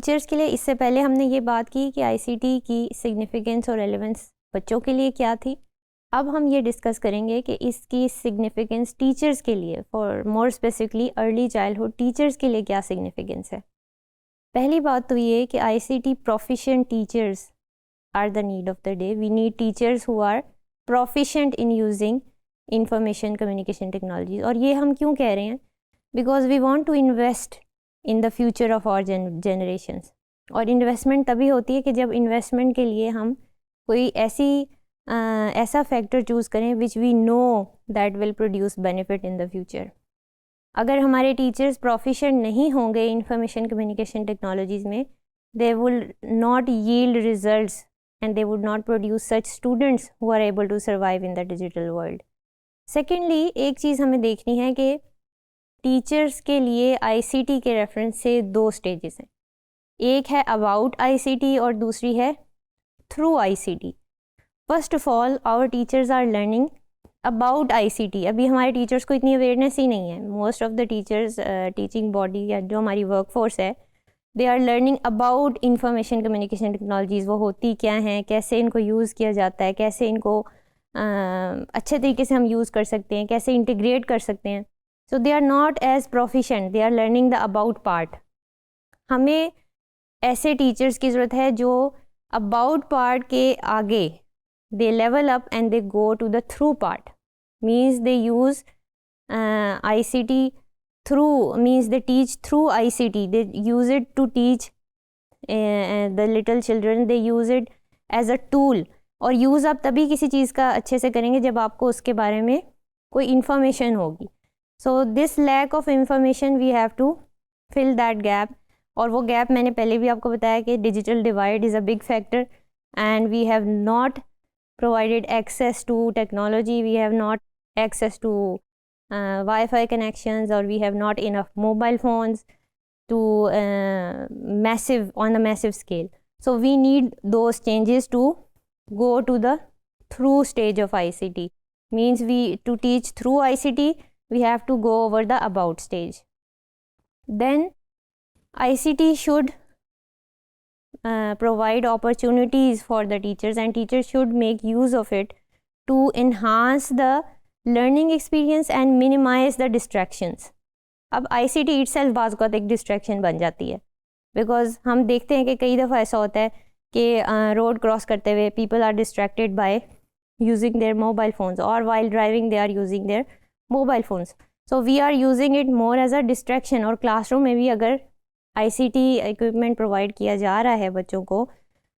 Teachers के लिए इससे पहले हमने ये बात की कि आईसीटी की सिग्निफिकेंस और रेलेवेंस बच्चों के लिए क्या थी। अब हम ये डिस्कस करेंगे कि इसकी सिग्निफिकेंस टीचर्स के लिए, for more specifically early childhood teachers के लिए क्या सिग्निफिकेंस है। पहली बात तो ये कि ICT proficient teachers are the need of the day. We need teachers who are proficient in using information communication technology. और ये हम क्यों कह रहे हैं? Because we want to invest in the future of our generations. और investment तभी होती है कि जब इन्वेस्टमेंट के लिए हम कोई ऐसा फैक्टर चूज़ करें which we know that will produce benefit in the future. अगर हमारे टीचर्स प्रोफिशिएंट नहीं होंगे इंफॉर्मेशन कम्युनिकेशन टेक्नोलॉजीज़ में, they will not yield results and they would not produce such students who are able to survive in the digital world. Secondly, एक चीज़ हमें देखनी है कि टीचर्स के लिए आईसीटी के रेफरेंस से 2 स्टेजेस हैं। एक है अबाउट आईसीटी और दूसरी है through ICT. First of all, our teachers are learning about ICT. अभी हमारे टीचर्स को इतनी अवेयरनेस ही नहीं है। Most of the teachers, teaching body या जो हमारी वर्कफोर्स है, they are learning about information communication technologies. वो होती क्या हैं, कैसे इनको यूज़ किया जाता है, कैसे इनको अच्छे तरीके से हम यूज़ कर सकते हैं, कैसे इंटीग्रेट कर सकते हैं। So they are not as proficient, they are learning the about part. हमें ऐसे टीचर्स की ज़रूरत है जो अबाउट पार्ट के आगे they level up and they go to the through part, means they use ICT through, means they teach through ICT. They use it to teach the little children. They use it as a tool. और use आप तभी किसी चीज़ का अच्छे से करेंगे जब आपको उसके बारे में कोई इन्फॉर्मेशन होगी। So this lack of information we have to fill that gap. और वो गैप मैंने पहले भी आपको बताया कि digital divide is a big factor and we have not provided access to technology. We have not access to Wi-Fi connections, or we have not enough mobile phones to on a massive scale. So we need those changes to go to the through stage of ICT. Means to teach through ICT, we have to go over the about stage. Then ICT should provide opportunities for the teachers, and teachers should make use of it to enhance the learning experience and minimize the distractions. अब ICT itself बाज़ औक़ात एक distraction बन जाती है, because हम देखते हैं कि कई दफ़ा ऐसा होता है कि रोड क्रॉस करते हुए people are distracted by using their mobile phones, or while driving they are using their mobile phones. So we are using it more as a distraction. और classroom में भी अगर आईसीटी इक्विपमेंट प्रोवाइड किया जा रहा है बच्चों को,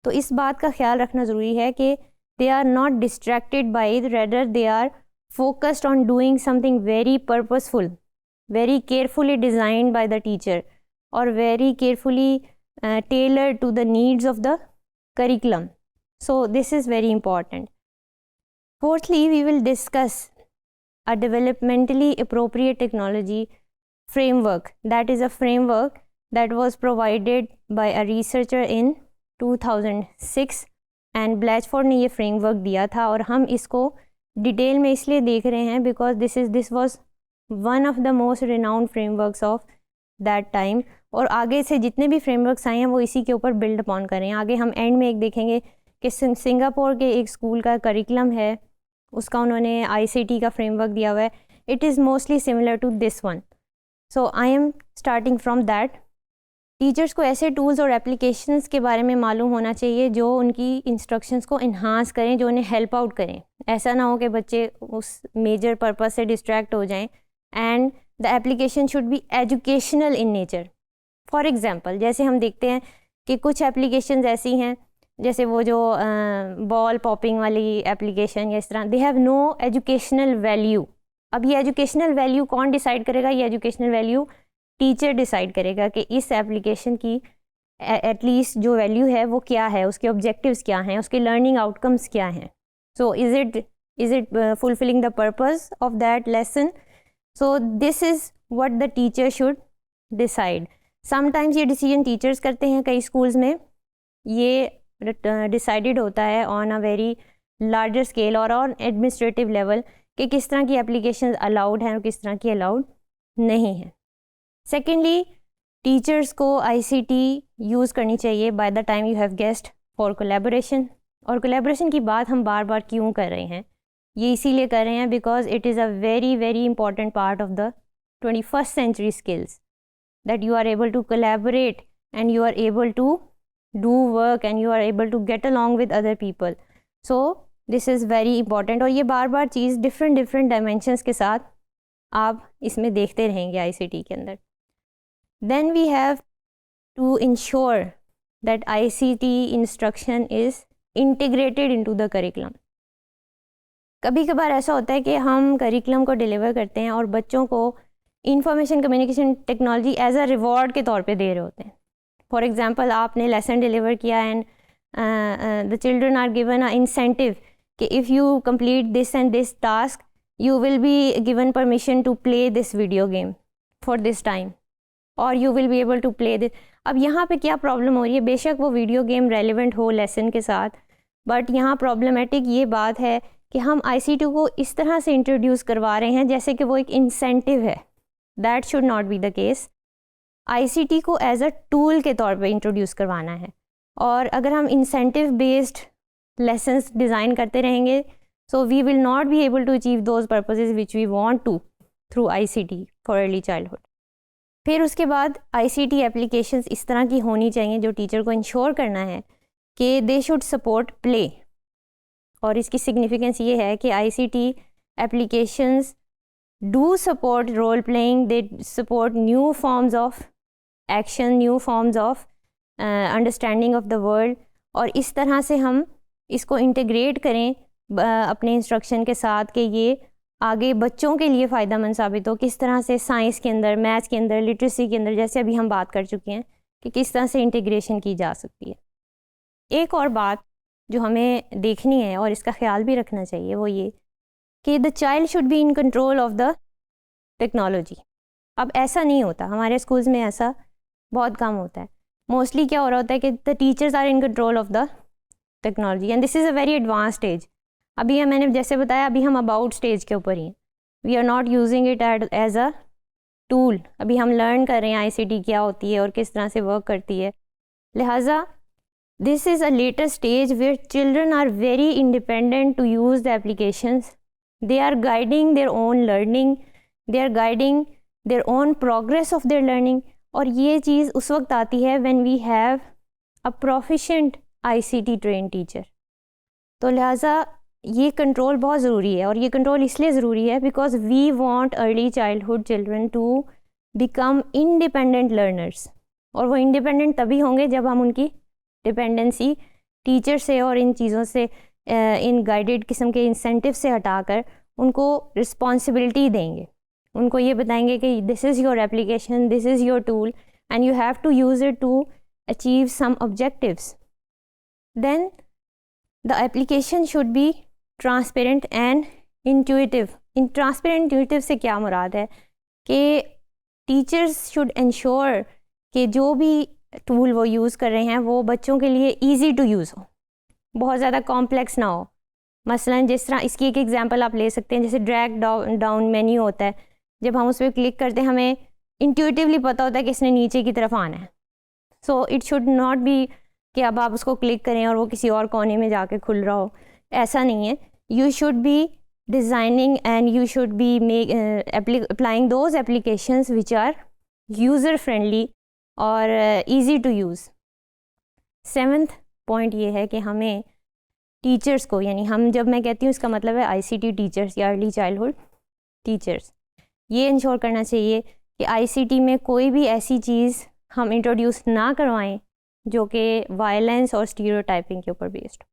तो इस बात का ख्याल रखना ज़रूरी है कि they are not distracted by it, rather they are focused on doing something very purposeful, very carefully designed by the teacher, और very carefully tailored to the needs of the curriculum. So this is very important. Fourthly, we will discuss a developmentally appropriate technology framework. That is a framework that was provided by a researcher in 2006 and Blatchford ने ये framework दिया था. और हम इसको detail में इसलिए देख रहे हैं because this was one of the most renowned frameworks of that time. और आगे से जितने भी frameworks आए हैं वो इसी के ऊपर build upon करें. आगे हम end में एक देखेंगे कि सिंगापुर के एक स्कूल का करिकुलम है, उसका उन्होंने ICT का framework दिया हुआ है. It is mostly similar to this one. So I am starting from that. Teachers को ऐसे टूल्स और एप्लीकेशंस के बारे में मालूम होना चाहिए जो उनकी इंस्ट्रक्शंस को इन्हांस करें, जो उन्हें हेल्प आउट करें. ऐसा ना हो कि बच्चे उस मेजर पर्पस से डिस्ट्रैक्ट हो जाएं. And the application should B educational in nature. For example, जैसे हम देखते हैं कि कुछ एप्लीकेशंस ऐसी हैं, जैसे वो जो बॉल पॉपिंग वाली एप्लीकेशन या इस तरह, they have no educational value. अब ये एजुकेशनल वैल्यू कौन डिसाइड करेगा? ये एजुकेशनल वैल्यू टीचर डिसाइड करेगा कि इस एप्लीकेशन की एटलीस्ट जो वैल्यू है वो क्या है, उसके ऑब्जेक्टिव्स क्या हैं, उसके लर्निंग आउटकम्स क्या हैं. So is it fulfilling the purpose of that lesson. So this is what the teacher should decide. Sometimes ये डिसीजन टीचर्स करते हैं, कई स्कूल्स में ये डिसाइडेड होता है on a very larger scale और ऑन एडमिनिस्ट्रेटिव लेवल कि किस तरह की एप्लीकेशन अलाउड हैं और किस तरह की अलाउड नहीं है. सेकेंडली, टीचर्स को आईसीटी यूज़ करनी चाहिए by the time you have guessed for collaboration. और कोलैबोरेशन की बात हम बार बार क्यों कर रहे हैं, ये इसीलिए कर रहे हैं because it is a very very important part of the 21st century skills, that you are able to collaborate and you are able to do work and you are able to get along with other people. So this is very important। और ये बार बार चीज़ different dimensions के साथ आप इसमें देखते रहेंगे ICT के अंदर। Then we have to ensure that ICT instruction is integrated into the curriculum। कभी कभार ऐसा होता है कि हम करिकुलम को डिलीवर करते हैं और बच्चों को information communication technology as a reward के तौर पे दे रहे होते हैं। फॉर एग्जांपल आपने लेसन डिलीवर किया and the children are given a incentive कि if you complete this and this task you will be given permission to play this video game for this time और you will be able to play this. अब यहाँ पे क्या problem हो रही है, बेशक वो वीडियो गेम रेलिवेंट हो लेसन के साथ, बट यहाँ प्रॉब्लमेटिक ये बात है कि हम ICT को इस तरह से इंट्रोड्यूस करवा रहे हैं जैसे कि वो एक इंसेंटिव है। That should not be the case. ICT को एज अ टूल के तौर पे इंट्रोड्यूस करवाना है। और अगर हम इंसेंटिव बेस्ड लेसन्स डिज़ाइन करते रहेंगे so we will not be able to achieve those purposes which we want to through ICT for early childhood. फिर उसके बाद ICT एप्लीकेशंस इस तरह की होनी चाहिए जो टीचर को इंश्योर करना है कि दे शुड सपोर्ट प्ले। और इसकी सिग्निफिकेंस ये है कि ICT applications do support role playing, they support new forms of action, new forms of understanding of the world. और इस तरह से हम इसको इंटीग्रेट करें अपने इंस्ट्रक्शन के साथ कि ये आगे बच्चों के लिए फ़ायदा मंद साबित हो। किस तरह से साइंस के अंदर, मैथ्स के अंदर, लिटरेसी के अंदर, जैसे अभी हम बात कर चुके हैं कि किस तरह से इंटीग्रेशन की जा सकती है। एक और बात जो हमें देखनी है और इसका ख्याल भी रखना चाहिए वो ये कि the child should be in control of the technology. अब ऐसा नहीं होता, हमारे स्कूल्स में ऐसा बहुत कम होता है। मोस्टली क्या हो रहा होता है कि the teachers are in control of the technology and this is a very advance stage. अभी मैंने जैसे बताया अभी हम अबाउट स्टेज के ऊपर ही हैं। We are not using it as a tool. अभी हम लर्न कर रहे हैं ICT क्या होती है और किस तरह से वर्क करती है। लिहाजा this is a later stage where children are very independent to use the applications. They are guiding their own learning, they are guiding their own progress of their learning। और ये चीज़ उस वक्त आती है when we have a proficient ICT trained teacher। तो लिहाजा ये control बहुत ज़रूरी है। और ये कंट्रोल इसलिए ज़रूरी है because we want early childhood children to become independent learners। और वो independent तभी होंगे जब हम उनकी डिपेंडेंसी टीचर से और इन चीज़ों से, इन गाइडेड किस्म के इंसेंटिव से हटाकर उनको रिस्पॉन्सिबिलिटी देंगे। उनको ये बताएंगे कि this is your application, this is your tool and you have to use it to achieve some objectives. Then the application should be transparent and intuitive. इन ट्रांसपेरेंट इंट्यूटिव से क्या मुराद है कि टीचर्स शुड इंश्योर कि जो भी tool वो use कर रहे हैं वो बच्चों के लिए ईजी टू यूज़ हो, बहुत ज़्यादा कॉम्प्लेक्स ना हो। मसलन जिस तरह इसकी एक एग्जांपल आप ले सकते हैं, जैसे ड्रैग डाउन मेन्यू होता है, जब हम उस पर क्लिक करते हैं हमें इंट्यूटिवली पता होता है कि इसने नीचे की तरफ आना है। So it should not be कि अब आप उसको क्लिक करें और वो किसी और कोने में जाके खुल रहा हो, ऐसा नहीं है। You should be designing and you should be applying those applications which are user friendly और easy to use. 7th point ये है कि हमें टीचर्स को, यानी हम जब मैं कहती हूँ इसका मतलब है ICT टीचर्स या अर्ली चाइल्डहुड टीचर्स, ये इंश्योर करना चाहिए कि ICT में कोई भी ऐसी चीज़ हम इंट्रोड्यूस ना करवाएं जो कि वायलेंस और स्टीरियोटाइपिंग के ऊपर बेस्ड।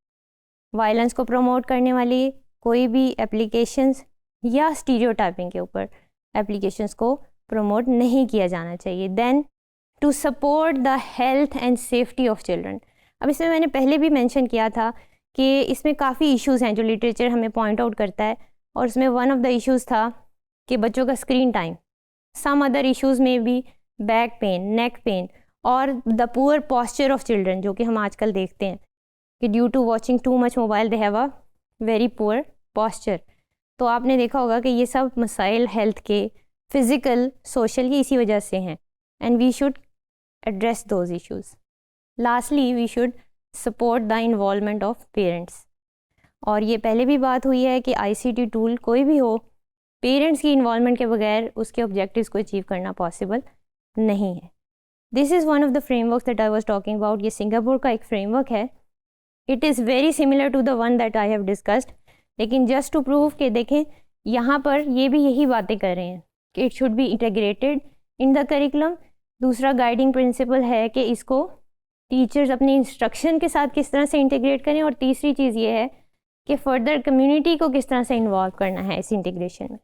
वायलेंस को प्रमोट करने वाली कोई भी एप्लीकेशंस या स्टीरियोटाइपिंग के ऊपर एप्लीकेशंस को प्रमोट नहीं किया जाना चाहिए। Then to support the health and safety of children. अब इसमें मैंने पहले भी मेंशन किया था कि इसमें काफ़ी इश्यूज़ हैं जो लिटरेचर हमें पॉइंट आउट करता है, और इसमें वन ऑफ द इश्यूज़ था कि बच्चों का screen time. Some other issues में भी बैक पेन, नेक पेन और the poor posture of children, जो कि हम आजकल देखते हैं कि due to watching too much mobile they have a very poor posture. तो आपने देखा होगा कि ये सब मसाइल हेल्थ के, फिज़िकल, सोशल, ये इसी वजह से हैं। And we should address those issues. Lastly, we should support the involvement of parents. और ये पहले भी बात हुई है कि ICT टूल कोई भी हो, पेरेंट्स की इन्वॉल्वमेंट के बगैर उसके ऑब्जेक्टिव्स को अचीव करना पॉसिबल नहीं है. This is one of the framework that I was talking about. ये सिंगापुर का एक फ्रेमवर्क है. It is very similar to the one that I have discussed. लेकिन जस्ट टू प्रूव कि देखें यहाँ पर ये भी यही बातें कर रहे हैं कि it should be integrated in the curriculum. दूसरा गाइडिंग प्रिंसिपल है कि इसको टीचर्स अपने इंस्ट्रक्शन के साथ किस तरह से इंटीग्रेट करें. और तीसरी चीज़ ये है कि फर्दर कम्युनिटी को किस तरह से इन्वॉल्व करना है इस इंटीग्रेशन में.